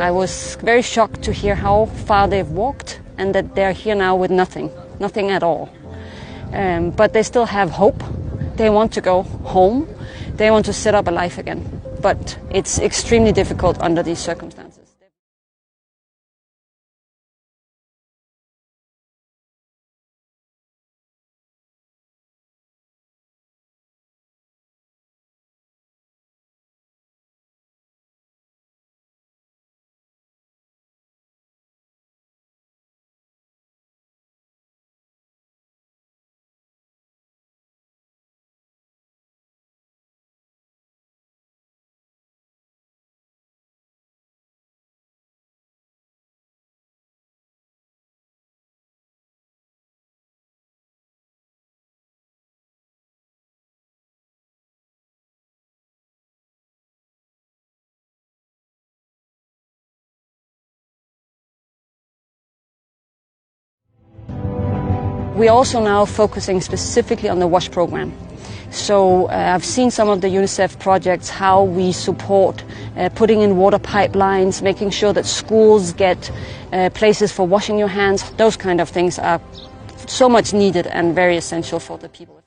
I was very shocked to hear how far they've walked and that they're here now with nothing at all. But they still have hope. They want to go home. They want to set up a life again. But it's extremely difficult under these circumstances. We're also now focusing specifically on the WASH program. So I've seen some of the UNICEF projects, how we support putting in water pipelines, making sure that schools get places for washing your hands. Those kind of things are so much needed and very essential for the people.